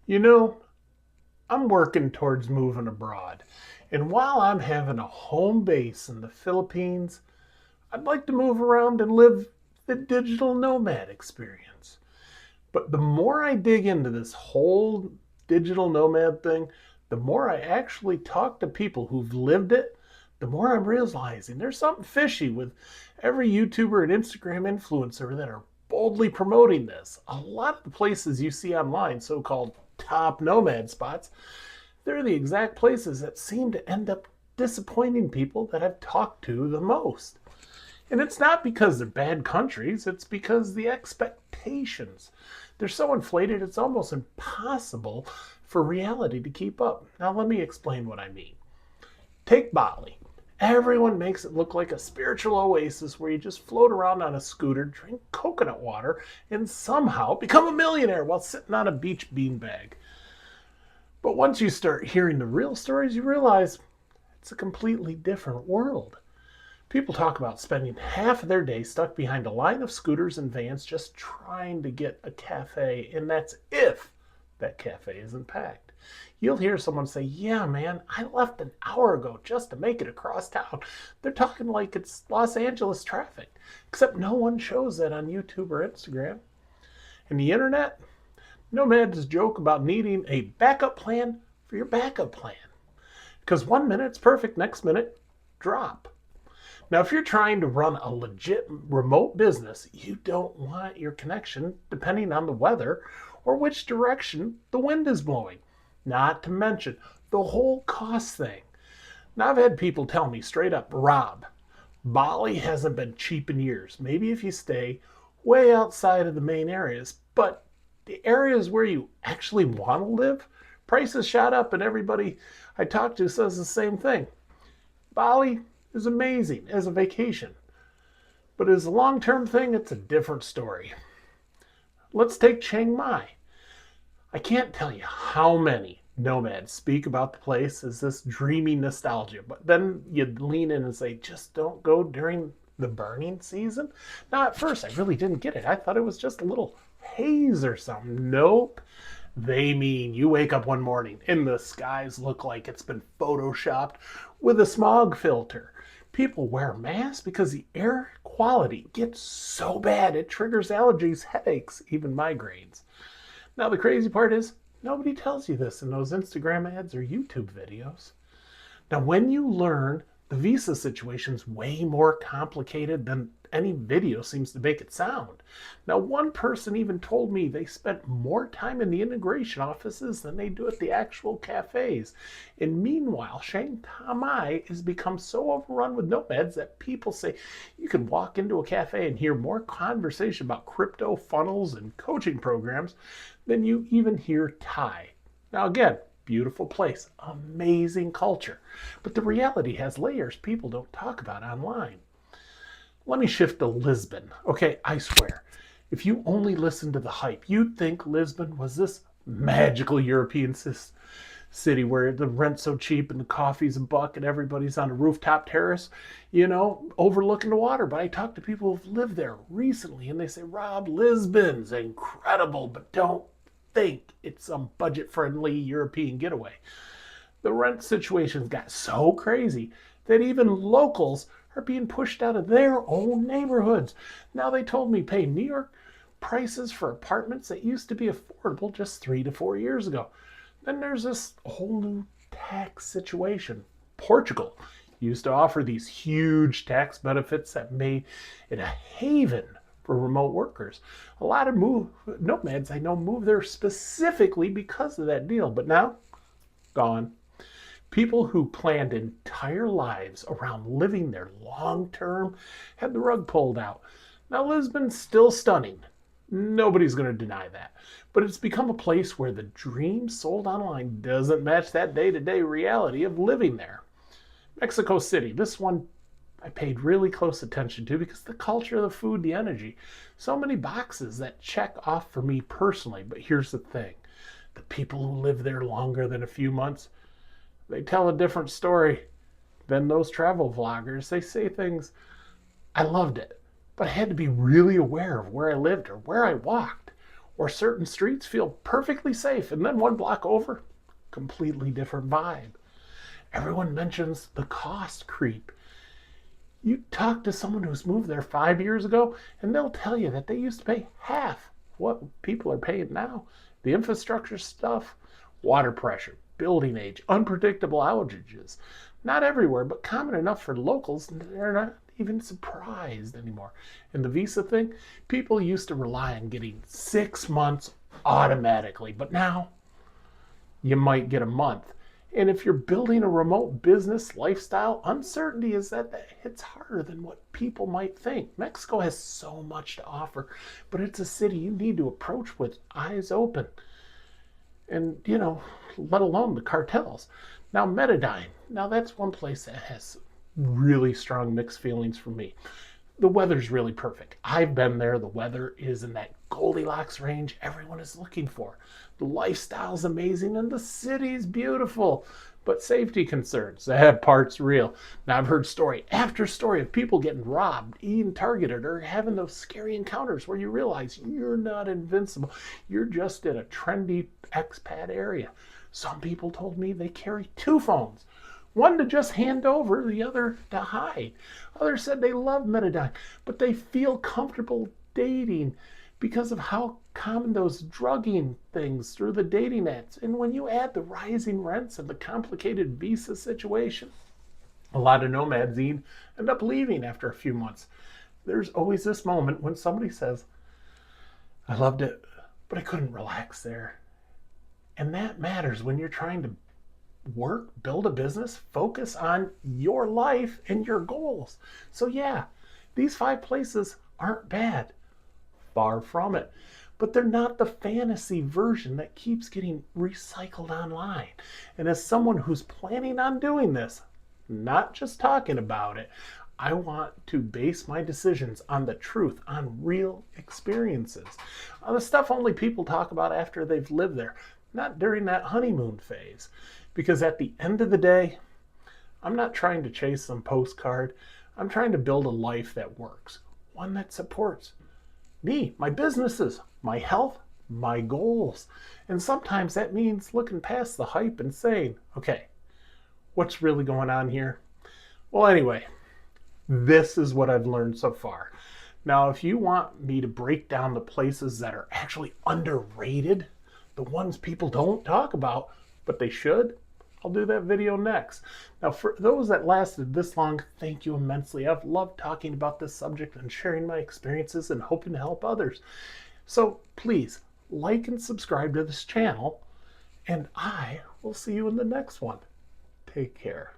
You know, I'm working towards moving abroad. And while I'm having a home base in the Philippines, I'd like to move around and live the digital nomad experience. But the more I dig into this whole digital nomad thing, the more I actually talk to people who've lived it, the more I'm realizing there's something fishy with every YouTuber and Instagram influencer that are boldly promoting this. A lot of the places you see online, so called top nomad spots, they're the exact places that seem to end up disappointing people that I've talked to the most. And it's not because they're bad countries, it's because the expectations. They're so inflated, it's almost impossible for reality to keep up. Now, let me explain what I mean. Take Bali. Everyone makes it look like a spiritual oasis where you just float around on a scooter, drink coconut water, and somehow become a millionaire while sitting on a beach beanbag. But once you start hearing the real stories, you realize it's a completely different world. People talk about spending half of their day stuck behind a line of scooters and vans just trying to get a cafe, and that's if that cafe isn't packed. You'll hear someone say, "Yeah, man, I left an hour ago just to make it across town." They're talking like it's Los Angeles traffic, except no one shows that on YouTube or Instagram. And the internet? Nomads joke about needing a backup plan for your backup plan. Because one minute it's perfect, next minute, drop. Now, if you're trying to run a legit remote business, you don't want your connection depending on the weather or which direction the wind is blowing. Not to mention the whole cost thing. Now, I've had people tell me straight up, "Rob, Bali hasn't been cheap in years. Maybe if you stay way outside of the main areas, but the areas where you actually want to live, prices shot up, and everybody I talk to says the same thing. Bali is amazing as a vacation, but as a long term thing, it's a different story. Let's take Chiang Mai. I can't tell you how many nomads speak about the place as this dreamy nostalgia, but then you lean in and say, just don't go during the burning season. Now, at first, I really didn't get it. I thought it was just a little haze or something. Nope. They mean you wake up one morning and the skies look like it's been photoshopped with a smog filter. People wear masks because the air quality gets so bad it triggers allergies, headaches, even migraines. Now, the crazy part is nobody tells you this in those Instagram ads or YouTube videos. Now, when you learn the visa situation's way more complicated than any video seems to make it sound. Now, one person even told me they spent more time in the immigration offices than they do at the actual cafes. And meanwhile, Chiang Mai has become so overrun with nomads that people say you can walk into a cafe and hear more conversation about crypto funnels and coaching programs than you even hear Thai. Now, again, beautiful place, amazing culture. But the reality has layers people don't talk about online. Let me shift to Lisbon. Okay, I swear, if you only listen to the hype, you'd think Lisbon was this magical European city where the rent's so cheap and the coffee's a buck and everybody's on a rooftop terrace, overlooking the water. But I talk to people who've lived there recently and they say, "Rob, Lisbon's incredible, but don't think it's some budget friendly European getaway." The rent situations got so crazy that even locals are being pushed out of their own neighborhoods. Now, they told me pay New York prices for apartments that used to be affordable just 3 to 4 years ago. Then there's this whole new tax situation. Portugal used to offer these huge tax benefits that made it a haven for remote workers. A lot of nomads I know move there specifically because of that deal, but now gone. People who planned entire lives around living there long term had the rug pulled out. Now, Lisbon's still stunning. Nobody's going to deny that. But it's become a place where the dream sold online doesn't match that day to day reality of living there. Mexico City, this one I paid really close attention to because the culture, the food, the energy, so many boxes that check off for me personally. But here's the thing, the people who live there longer than a few months, they tell a different story than those travel vloggers. They say things, "I loved it, but I had to be really aware of where I lived or where I walked." Or certain streets feel perfectly safe, and then one block over, completely different vibe. Everyone mentions the cost creep. You talk to someone who's moved there 5 years ago, and they'll tell you that they used to pay half what people are paying now. The infrastructure stuff, water pressure, building age, unpredictable outages. Not everywhere, but common enough for locals. They're not even surprised anymore. And the visa thing, people used to rely on getting 6 months automatically, but now you might get a month. And if you're building a remote business lifestyle, uncertainty is that hits harder than what people might think. Mexico has so much to offer, but it's a city you need to approach with eyes open. And, let alone the cartels. Now, Medellin, now that's one place that has really strong mixed feelings for me. The weather's really perfect. I've been there. The weather is in that Goldilocks range everyone is looking for. The lifestyle's amazing and the city's beautiful. But safety concerns, that part's real. Now, I've heard story after story of people getting robbed, being targeted, or having those scary encounters where you realize you're not invincible. You're just in a trendy expat area. Some people told me they carry 2 phones. One to just hand over, the other to hide. Others said they love Medellin, but they feel comfortable dating because of how common those drugging things through the dating apps. And when you add the rising rents and the complicated visa situation, a lot of nomads end up leaving after a few months. There's always this moment when somebody says, I loved it, but I couldn't relax there. And that matters when you're trying to work, build a business, focus on your life and your goals. So yeah, these 5 places aren't bad. Far from it. But they're not the fantasy version that keeps getting recycled online. And as someone who's planning on doing this, not just talking about it, I want to base my decisions on the truth, on real experiences, on the stuff only people talk about after they've lived there, not during that honeymoon phase. Because at the end of the day, I'm not trying to chase some postcard. I'm trying to build a life that works, one that supports me, my businesses, my health, my goals. And sometimes that means looking past the hype and saying, okay, what's really going on here? Well, anyway, this is what I've learned so far. Now, if you want me to break down the places that are actually underrated, the ones people don't talk about, but they should, I'll do that video next. Now, for those that lasted this long, thank you immensely. I've loved talking about this subject and sharing my experiences and hoping to help others. So please like and subscribe to this channel, and I will see you in the next one. Take care.